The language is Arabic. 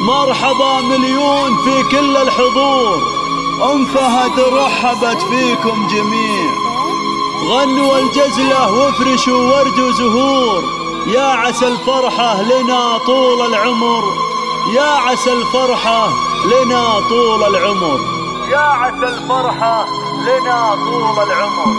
مرحبا مليون في كل الحضور. أم فهد رحبت فيكم جميع. غنوا الجزلة وافرشوا ورد وزهور، يا عسى الفرحة لنا طول العمر، يا عسى الفرحة لنا طول العمر، يا عسى الفرحة لنا طول العمر.